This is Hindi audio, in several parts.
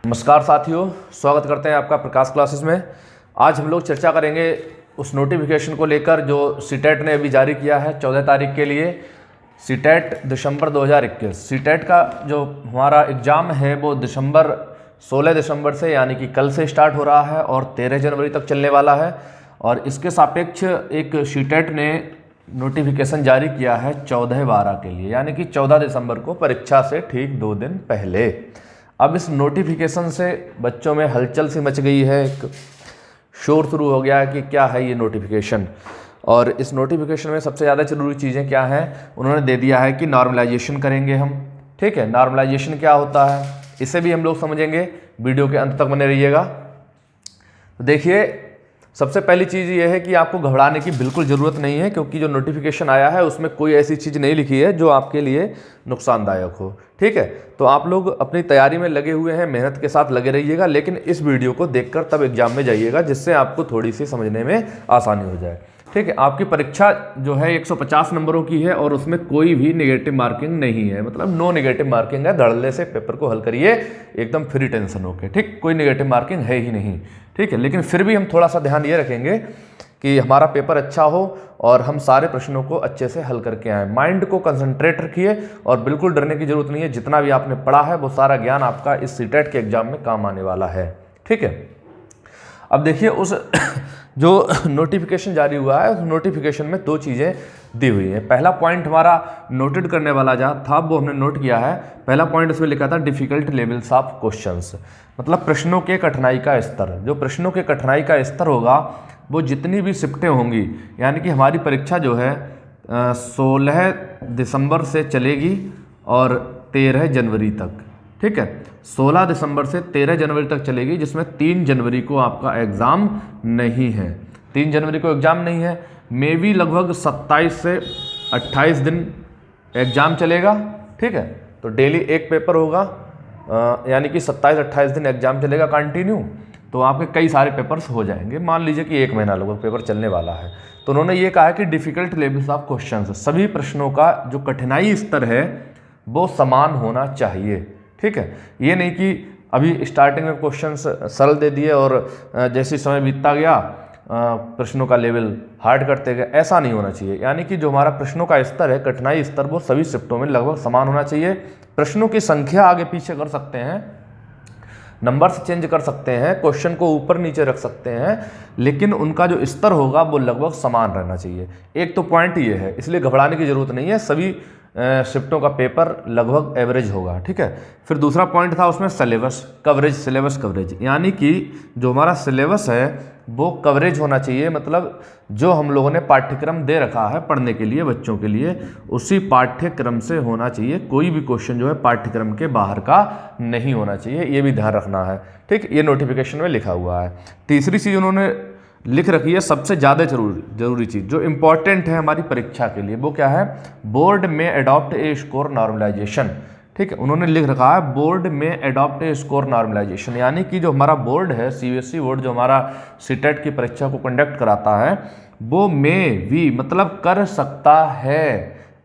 नमस्कार साथियों, स्वागत करते हैं आपका प्रकाश क्लासेस में। आज हम लोग चर्चा करेंगे उस नोटिफिकेशन को लेकर जो सीटेट ने अभी जारी किया है 14 तारीख के लिए। सीटेट दिसंबर 2021 सीटेट का जो हमारा एग्ज़ाम है वो 16 दिसंबर से यानी कि कल से स्टार्ट हो रहा है और 13 जनवरी तक चलने वाला है। और इसके सापेक्ष एक सीटेट ने नोटिफिकेशन जारी किया है 14/12 के लिए, यानी कि 14 दिसंबर को परीक्षा से ठीक 2 दिन पहले। अब इस नोटिफिकेशन से बच्चों में हलचल सी मच गई है, एक शोर शुरू हो गया है कि क्या है ये नोटिफिकेशन। और इस नोटिफिकेशन में सबसे ज़्यादा ज़रूरी चीज़ें क्या हैं, उन्होंने दे दिया है कि नॉर्मलाइजेशन करेंगे हम। ठीक है, नॉर्मलाइजेशन क्या होता है इसे भी हम लोग समझेंगे, वीडियो के अंत तक बने रहिएगा। तो देखिए, सबसे पहली चीज़ ये है कि आपको घबराने की बिल्कुल ज़रूरत नहीं है, क्योंकि जो नोटिफिकेशन आया है उसमें कोई ऐसी चीज़ नहीं लिखी है जो आपके लिए नुकसानदायक हो। ठीक है, तो आप लोग अपनी तैयारी में लगे हुए हैं, मेहनत के साथ लगे रहिएगा, लेकिन इस वीडियो को देखकर तब एग्जाम में जाइएगा, जिससे आपको थोड़ी सी समझने में आसानी हो जाए। ठीक है, आपकी परीक्षा जो है 150 नंबरों की है और उसमें कोई भी नेगेटिव मार्किंग नहीं है, मतलब नो नेगेटिव मार्किंग है। धड़ल्ले से पेपर को हल करिए एकदम फ्री टेंशन होकर। ठीक, कोई नेगेटिव मार्किंग है ही नहीं। ठीक है, लेकिन फिर भी हम थोड़ा सा ध्यान ये रखेंगे कि हमारा पेपर अच्छा हो और हम सारे प्रश्नों को अच्छे से हल करके आएँ। माइंड को कंसंट्रेट रखिए और बिल्कुल डरने की जरूरत नहीं है। जितना भी आपने पढ़ा है वो सारा ज्ञान आपका इस सीटेट के एग्जाम में काम आने वाला है। ठीक है, अब देखिए उस जो नोटिफिकेशन जारी हुआ है उस नोटिफिकेशन में 2 चीज़ें दी हुई हैं। पहला पॉइंट हमारा नोटेड करने वाला जहाँ था वो हमने नोट किया है। पहला पॉइंट उसमें लिखा था डिफ़िकल्ट लेवल्स ऑफ क्वेश्चंस, मतलब प्रश्नों के कठिनाई का स्तर। जो प्रश्नों के कठिनाई का स्तर होगा वो जितनी भी शिफ्टें होंगी, यानी कि हमारी परीक्षा जो है 16 दिसंबर से चलेगी और 13 जनवरी तक। ठीक है, 16 दिसंबर से 13 जनवरी तक चलेगी, जिसमें 3 जनवरी को आपका एग्ज़ाम नहीं है। 3 जनवरी को एग्ज़ाम नहीं है, मे भी लगभग 27 से 28 दिन एग्ज़ाम चलेगा। ठीक है, तो डेली एक पेपर होगा, यानी कि 27-28 दिन एग्ज़ाम चलेगा कंटिन्यू। तो आपके कई सारे पेपर्स हो जाएंगे। मान लीजिए कि 1 महीना लगभग पेपर चलने वाला है। तो उन्होंने ये कहा है कि डिफ़िकल्ट लेवल्स ऑफ क्वेश्चंस, सभी प्रश्नों का जो कठिनाई स्तर है वो समान होना चाहिए। ठीक है, ये नहीं कि अभी स्टार्टिंग में क्वेश्चंस सरल दे दिए और जैसे समय बीतता गया प्रश्नों का लेवल हार्ड करते गए, ऐसा नहीं होना चाहिए। यानी कि जो हमारा प्रश्नों का स्तर है, कठिनाई स्तर, वो सभी शिफ्टों में लगभग समान होना चाहिए। प्रश्नों की संख्या आगे पीछे कर सकते हैं, नंबर्स चेंज कर सकते हैं, क्वेश्चन को ऊपर नीचे रख सकते हैं, लेकिन उनका जो स्तर होगा वो लगभग समान रहना चाहिए। एक तो पॉइंट ये है, इसलिए घबराने की जरूरत नहीं है, सभी शिफ्टों का पेपर लगभग एवरेज होगा। ठीक है, फिर दूसरा पॉइंट था उसमें सिलेबस कवरेज, सिलेबस कवरेज, यानी कि जो हमारा सिलेबस है वो कवरेज होना चाहिए। मतलब जो हम लोगों ने पाठ्यक्रम दे रखा है पढ़ने के लिए बच्चों के लिए, उसी पाठ्यक्रम से होना चाहिए। कोई भी क्वेश्चन जो है पाठ्यक्रम के बाहर का नहीं होना चाहिए, ये भी ध्यान रखना है। ठीक, ये नोटिफिकेशन में लिखा हुआ है। तीसरी चीज़ उन्होंने लिख रखी है, सबसे ज़्यादा जरूरी चीज़ जो इम्पॉर्टेंट है हमारी परीक्षा के लिए, वो क्या है, बोर्ड में अडॉप्ट ए स्कोर नॉर्मलाइजेशन। ठीक है, उन्होंने लिख रखा है बोर्ड में अडॉप्ट ए स्कोर नॉर्मलाइजेशन, यानी कि जो हमारा बोर्ड है सीबीएसई बोर्ड, जो हमारा सीटेट की परीक्षा को कंडक्ट कराता है, वो में भी मतलब कर सकता है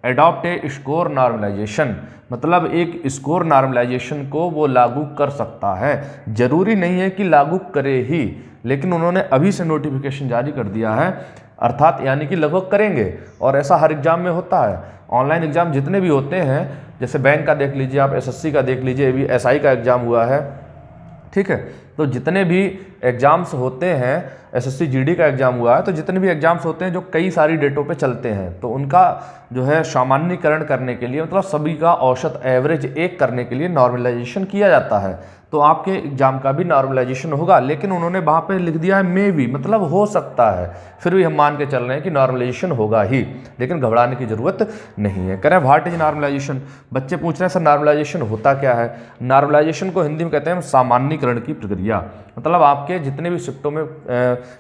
अडॉप्ट ए स्कोर नॉर्मलाइजेशन, मतलब एक स्कोर नॉर्मलाइजेशन को वो लागू कर सकता है। जरूरी नहीं है कि लागू करे ही, लेकिन उन्होंने अभी से नोटिफिकेशन जारी कर दिया है, अर्थात यानी कि लगभग करेंगे। और ऐसा हर एग्जाम में होता है। ऑनलाइन एग्जाम जितने भी होते हैं, जैसे बैंक का देख लीजिए आप, एसएससी का देख लीजिए, अभी एसआई का एग्ज़ाम हुआ है। ठीक है, तो जितने भी एग्ज़ाम्स होते हैं, एसएससी जीडी का एग्ज़ाम हुआ है, तो जितने भी एग्ज़ाम्स होते हैं जो कई सारी डेटों पे चलते हैं, तो उनका जो है सामान्यीकरण करने के लिए, मतलब सभी का औसत एवरेज एक करने के लिए नॉर्मलाइजेशन किया जाता है। तो आपके एग्जाम का भी नॉर्मलाइजेशन होगा, लेकिन उन्होंने वहाँ पे लिख दिया है मे भी, मतलब हो सकता है। फिर भी हम मान के चल रहे हैं कि नॉर्मलाइजेशन होगा ही, लेकिन घबराने की ज़रूरत नहीं है। कह रहे हैं व्हाट इज नॉर्मलाइजेशन, बच्चे पूछ रहे हैं सर नॉर्मलाइजेशन होता क्या है। नॉर्मलाइजेशन को हिंदी में कहते हैं सामान्यीकरण की प्रक्रिया, मतलब आपके जितने भी शिफ्टों में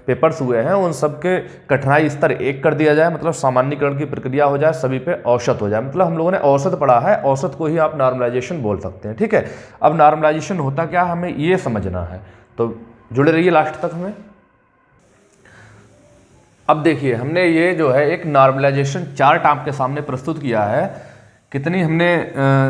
पेपर्स हुए हैं उन सब के कठिनाई स्तर एक कर दिया जाए, मतलब सामान्यीकरण की प्रक्रिया हो जाए, सभी पे औसत हो जाए। मतलब हम लोगों ने औसत पढ़ा है, औसत को ही आप नॉर्मलाइजेशन बोल सकते हैं। ठीक है, अब नॉर्मलाइजेशन होता क्या हमें ये समझना है, तो जुड़े रहिए लास्ट तक हमें। अब देखिए, हमने ये जो है एक नॉर्मलाइजेशन चार्ट आपके सामने प्रस्तुत किया है। कितनी हमने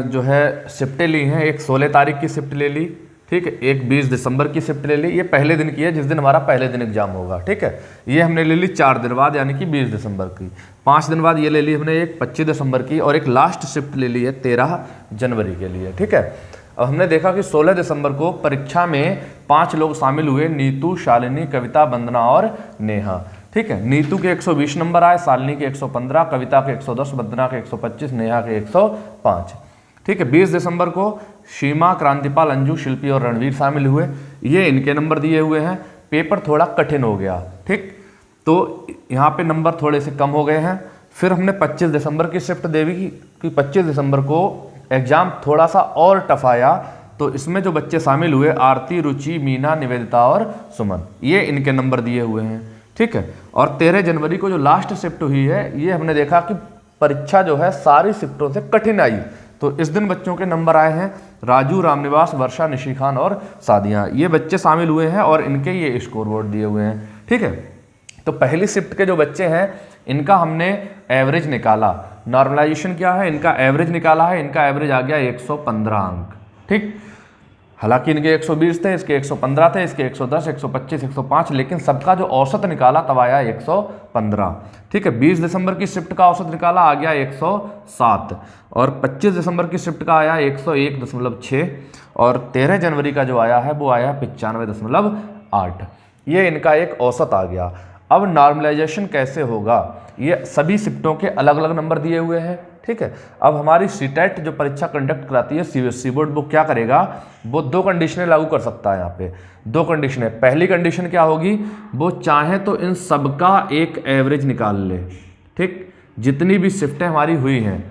जो है शिफ्टें ली हैं, एक 16 तारीख की शिफ्ट ले ली। ठीक है। एक 20 दिसंबर की शिफ्ट ले ली, ये पहले दिन की है जिस दिन हमारा पहले दिन एग्जाम होगा, ठीक है। ये हमने ले ली 4 दिन बाद यानी कि 20 दिसंबर की। 5 दिन बाद ये ले ली हमने एक 25 दिसंबर की, और एक लास्ट शिफ्ट ले ली है 13 जनवरी के लिए, ठीक है। अब हमने देखा कि 16 दिसंबर को परीक्षा में 5 लोग शामिल हुए, नीतू, शालिनी, कविता, वंदना और नेहा, ठीक है। नीतू के 120 नंबर आए, शालिनी के 115, कविता के 110, वंदना के 125, नेहा के 105, ठीक है। 20 दिसंबर को सीमा, क्रांतिपाल, अंजू, शिल्पी और रणवीर शामिल हुए, ये इनके नंबर दिए हुए हैं। पेपर थोड़ा कठिन हो गया, ठीक, तो यहाँ पे नंबर थोड़े से कम हो गए हैं। फिर हमने 25 दिसंबर की शिफ्ट देवी कि 25 दिसंबर को एग्जाम थोड़ा सा और टफ आया, तो इसमें जो बच्चे शामिल हुए आरती, रुचि, मीना, निवेदिता और सुमन, ये इनके नंबर दिए हुए हैं, ठीक है। और 13 जनवरी को जो लास्ट शिफ्ट हुई है, ये हमने देखा कि परीक्षा जो है सारी शिफ्टों से कठिन आई, तो इस दिन बच्चों के नंबर आए हैं राजू, रामनिवास, वर्षा, निशी खान और सादिया, ये बच्चे शामिल हुए हैं और इनके ये स्कोर बोर्ड दिए हुए हैं, ठीक है। तो पहली शिफ्ट के जो बच्चे हैं इनका हमने एवरेज निकाला, नॉर्मलाइजेशन क्या है, इनका एवरेज निकाला है, इनका एवरेज आ गया 115 अंक, ठीक। हालांकि इनके 120 थे, इसके 115 थे, इसके 110, 125, 105, लेकिन सबका जो औसत निकाला तब आया 115, ठीक है। 20 दिसंबर की शिफ्ट का औसत निकाला, आ गया 107, और 25 दिसंबर की शिफ्ट का आया 101.6, और 13 जनवरी का जो आया है वो आया 95.8, ये इनका एक औसत आ गया। अब नॉर्मलाइजेशन कैसे होगा, ये सभी शिफ्टों के अलग अलग नंबर दिए हुए हैं, ठीक है। अब हमारी सीटेट जो परीक्षा कंडक्ट कराती है सीबीएसई बोर्ड, वो क्या करेगा, वो 2 कंडीशनें लागू कर सकता है। यहाँ पे 2 कंडीशनें, पहली कंडीशन क्या होगी, वो चाहे तो इन सबका एक एवरेज निकाल ले, ठीक। जितनी भी शिफ्टें हमारी हुई हैं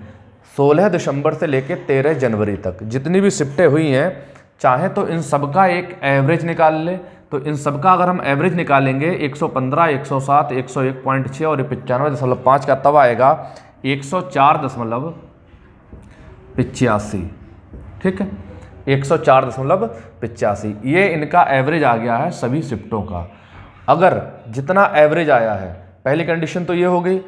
16 दिसंबर से लेकर 13 जनवरी तक जितनी भी शिफ्टें हुई हैं, चाहे तो इन सबका एक एवरेज निकाल ले। तो इन सबका अगर हम एवरेज निकालेंगे 115, 107, 101.6 और 95.5 का, तब आएगा 104.85, ठीक है, 104.85, ये इनका एवरेज आ गया है सभी शिफ्टों का। अगर जितना एवरेज आया है, पहली कंडीशन तो ये हो गई,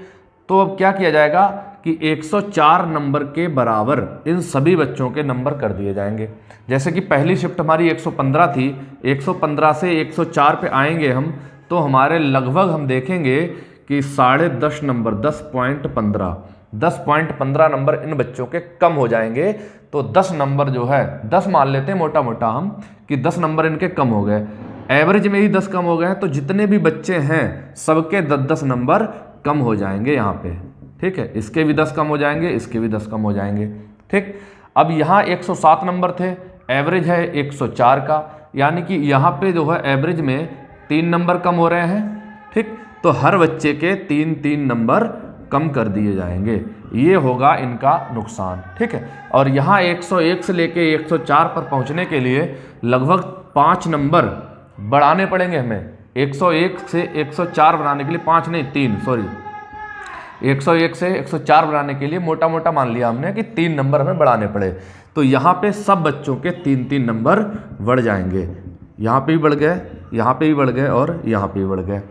तो अब क्या किया जाएगा कि 104 नंबर के बराबर इन सभी बच्चों के नंबर कर दिए जाएंगे। जैसे कि पहली शिफ्ट हमारी 115 थी, 115 से 104 पे आएंगे हम, तो हमारे लगभग हम देखेंगे कि 10.5 नंबर, 10.15 नंबर इन बच्चों के कम हो जाएंगे। तो 10 नंबर जो है, 10 मान लेते हैं मोटा मोटा हम कि 10 नंबर इनके कम हो गए, एवरेज में ही 10 कम हो गए हैं, तो जितने भी बच्चे हैं सबके 10-10 नंबर कम हो जाएंगे यहाँ पे, ठीक है। इसके भी 10 कम हो जाएंगे, इसके भी 10 कम हो जाएंगे, ठीक। अब यहाँ 107 नंबर थे, एवरेज है 104 का, यानी कि यहाँ पे जो है एवरेज में 3 नंबर कम हो रहे हैं, ठीक। तो हर बच्चे के 3-3 नंबर कम कर दिए जाएंगे, ये होगा इनका नुकसान, ठीक है। और यहाँ 101 से लेके 104 पर पहुँचने के लिए लगभग 5 नंबर बढ़ाने पड़ेंगे हमें। 101 से 104 बनाने के लिए 5 नहीं 3, सॉरी, 101 से 104 बनाने के लिए मोटा मोटा मान लिया हमने कि 3 नंबर हमें बढ़ाने पड़े। तो यहाँ पे सब बच्चों के 3-3 नंबर बढ़ जाएंगे, यहाँ पे भी बढ़ गए, यहाँ पे भी बढ़ गए और यहाँ पे भी बढ़ गए।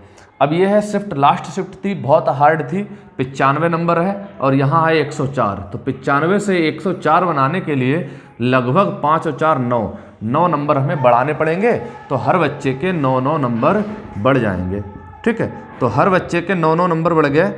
अब ये है शिफ्ट, लास्ट शिफ्ट थी, बहुत हार्ड थी, 95 नंबर है और यहाँ है 104। तो 95 से 104 बनाने के लिए लगभग 5 और 4 9 नंबर हमें बढ़ाने पड़ेंगे। तो हर बच्चे के 9 नंबर बढ़ जाएंगे, ठीक है। तो हर बच्चे के 9 नंबर बढ़ गए।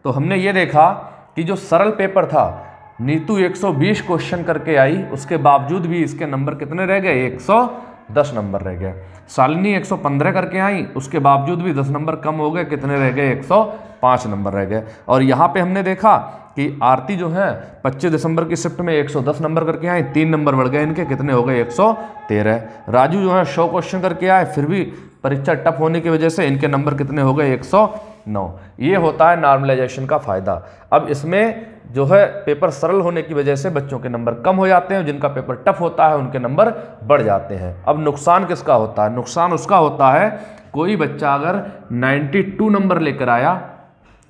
तो हमने ये देखा कि जो सरल पेपर था, नीतू 120 क्वेश्चन करके आई, उसके बावजूद भी इसके नंबर कितने रह गए, 110 नंबर रह गए। शालिनी 115 करके आई, उसके बावजूद भी 10 नंबर कम हो गए, कितने रह गए, 105 नंबर रह गए। और यहाँ पे हमने देखा कि आरती जो है 25 दिसंबर की शिफ्ट में 110 नंबर करके आई, 3 नंबर बढ़ गए इनके, कितने हो गए, 113। राजू जो है 100 क्वेश्चन करके आए, फिर भी परीक्षा टफ होने की वजह से इनके नंबर कितने हो गए, 109। ये होता है नॉर्मलाइजेशन का फ़ायदा। अब इसमें जो है पेपर सरल होने की वजह से बच्चों के नंबर कम हो जाते हैं, जिनका पेपर टफ होता है उनके नंबर बढ़ जाते हैं। अब नुकसान किसका होता है, नुकसान उसका होता है कोई बच्चा अगर 92 नंबर लेकर आया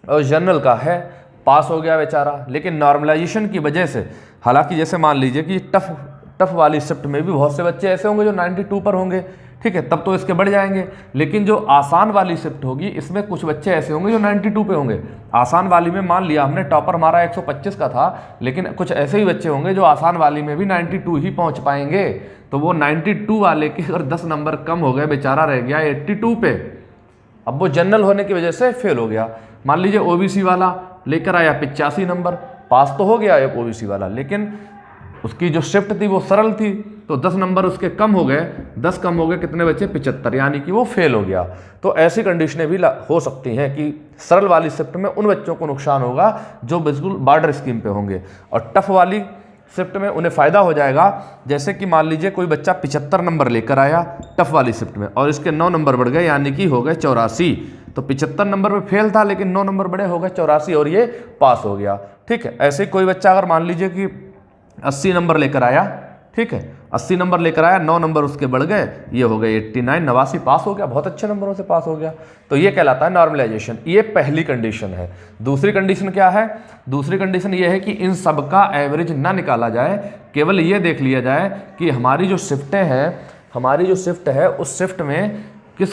और जनरल का है, पास हो गया बेचारा, लेकिन नॉर्मलाइजेशन की वजह से, हालांकि जैसे मान लीजिए कि टफ वाली शिफ्ट में भी बहुत से बच्चे ऐसे होंगे जो 92 पर होंगे, ठीक है, तब तो इसके बढ़ जाएंगे। लेकिन जो आसान वाली शिफ्ट होगी इसमें कुछ बच्चे ऐसे होंगे जो 92 पे होंगे। आसान वाली में मान लिया हमने टॉपर हमारा 125 का था, लेकिन कुछ ऐसे ही बच्चे होंगे जो आसान वाली में भी 92 ही पहुंच पाएंगे। तो वो 92 वाले के अगर 10 नंबर कम हो गए, बेचारा रह गया 82 पे। अब वो जनरल होने की वजह से फेल हो गया। मान लीजिए ओबीसी वाला लेकर आया 85 नंबर, पास तो हो गया एक ओबीसी वाला, लेकिन उसकी जो शिफ्ट थी वो सरल थी, तो 10 नंबर उसके कम हो गए। 10 कम हो गए, कितने बचे? 75, यानी कि वो फेल हो गया। तो ऐसी कंडीशनें भी हो सकती हैं कि सरल वाली शिफ्ट में उन बच्चों को नुकसान होगा जो बिल्कुल बॉर्डर स्कीम पे होंगे, और टफ वाली शिफ्ट में उन्हें फ़ायदा हो जाएगा। जैसे कि मान लीजिए कोई बच्चा 75 नंबर लेकर आया टफ वाली शिफ्ट में और इसके 9 नंबर बढ़ गए, यानी कि हो गए 84। तो 75 नंबर पे फेल था, लेकिन 9 नंबर बड़े हो गए 84 और ये पास हो गया। ठीक है, ऐसे कोई बच्चा अगर मान लीजिए कि 80 नंबर लेकर आया, ठीक है, 80 नंबर लेकर आया, 9 नंबर उसके बढ़ गए, ये हो गए 89, 89 पास हो गया, बहुत अच्छे नंबरों से पास हो गया। तो ये कहलाता है नॉर्मलाइजेशन। ये पहली कंडीशन है। दूसरी कंडीशन क्या है? दूसरी कंडीशन ये है कि इन सब का एवरेज ना निकाला जाए, केवल ये देख लिया जाए कि हमारी जो शिफ्टें हैं, हमारी जो शिफ्ट है उस शिफ्ट में किस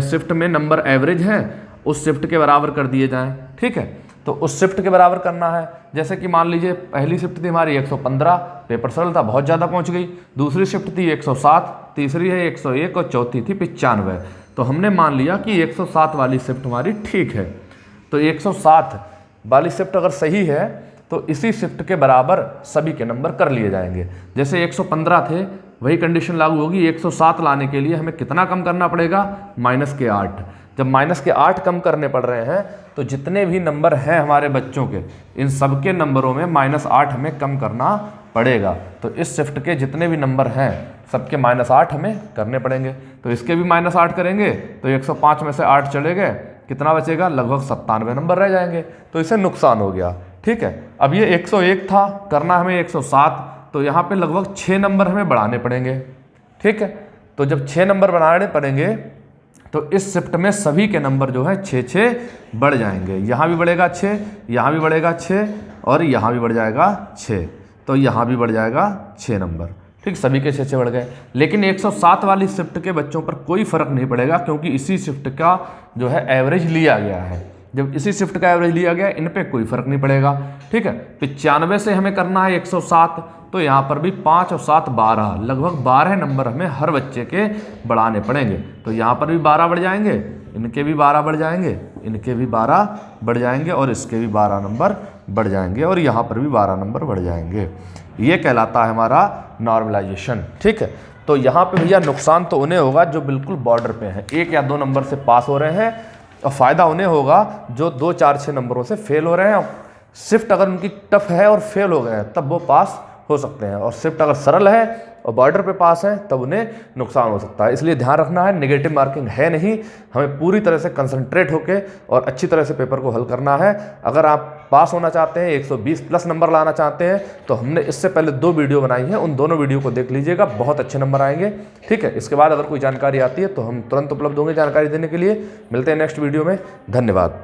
शिफ्ट में नंबर एवरेज है, उस शिफ्ट के बराबर कर दिए जाएं। ठीक है, तो उस शिफ्ट के बराबर करना है। जैसे कि मान लीजिए पहली शिफ्ट थी हमारी 115, पेपर सरल था, बहुत ज़्यादा पहुंच गई। दूसरी शिफ्ट थी 107, तीसरी है 101 और चौथी थी 95। तो हमने मान लिया कि 107 वाली शिफ्ट हमारी ठीक है। तो 107 वाली शिफ्ट अगर सही है तो इसी शिफ्ट के बराबर सभी के नंबर कर लिए जाएंगे। जैसे 115 थे, वही कंडीशन लागू होगी। 107 लाने के लिए हमें कितना कम करना पड़ेगा? -8। जब -8 कम करने पड़ रहे हैं तो जितने भी नंबर हैं हमारे बच्चों के, इन सब के नंबरों में -8 हमें कम करना पड़ेगा। तो इस शिफ्ट के जितने भी नंबर हैं सबके -8 हमें करने पड़ेंगे। तो इसके भी -8 करेंगे तो 105 में से 8 चले गए, कितना बचेगा? लगभग 97 नंबर रह जाएंगे। तो इसे नुकसान हो गया। ठीक है, अब ये 101 था, करना हमें 107, तो यहाँ पे लगभग 6 नंबर हमें बढ़ाने पड़ेंगे। ठीक है, तो जब 6 नंबर बढ़ाने पड़ेंगे तो इस शिफ्ट में सभी के नंबर जो है 6-6 बढ़ जाएंगे। यहाँ भी बढ़ेगा 6, यहाँ भी बढ़ेगा 6 और यहाँ भी बढ़ जाएगा 6, तो यहाँ भी बढ़ जाएगा 6 नंबर। ठीक, सभी के 6-6 बढ़ गए। लेकिन 107 वाली शिफ्ट के बच्चों पर कोई फर्क नहीं पड़ेगा, क्योंकि इसी शिफ्ट का जो है एवरेज लिया गया है। जब इसी शिफ्ट का एवरेज लिया गया, इन पे कोई फर्क नहीं पड़ेगा। ठीक है, 95 से हमें करना है 107, तो यहाँ पर भी 5 और 7 12, लगभग 12 नंबर हमें हर बच्चे के बढ़ाने पड़ेंगे। तो यहाँ पर भी 12 बढ़ जाएंगे, इनके भी 12 बढ़ जाएंगे, इनके भी 12 बढ़ जाएंगे और इसके भी 12 नंबर बढ़ जाएंगे और यहाँ पर भी 12 नंबर बढ़ जाएंगे। ये कहलाता है हमारा नॉर्मलाइजेशन। ठीक है, तो यहाँ पे भैया नुकसान तो उन्हें होगा जो बिल्कुल बॉर्डर पे हैं, 1 या 2 नंबर से पास हो रहे हैं, और फ़ायदा उन्हें होगा जो 2, 4, 6 नंबरों से फेल हो रहे हैं। शिफ्ट अगर उनकी टफ है और फेल हो गए हैं तब वो पास हो सकते हैं, और शिफ्ट अगर सरल है और बॉर्डर पे पास है तब उन्हें नुकसान हो सकता है। इसलिए ध्यान रखना है, नेगेटिव मार्किंग है नहीं, हमें पूरी तरह से कंसंट्रेट होकर और अच्छी तरह से पेपर को हल करना है। अगर आप पास होना चाहते हैं, 120 प्लस नंबर लाना चाहते हैं, तो हमने इससे पहले 2 वीडियो बनाई हैं, उन दोनों वीडियो को देख लीजिएगा, बहुत अच्छे नंबर आएंगे। ठीक है, इसके बाद अगर कोई जानकारी आती है तो हम तुरंत उपलब्ध होंगे जानकारी देने के लिए। मिलते हैं नेक्स्ट वीडियो में, धन्यवाद।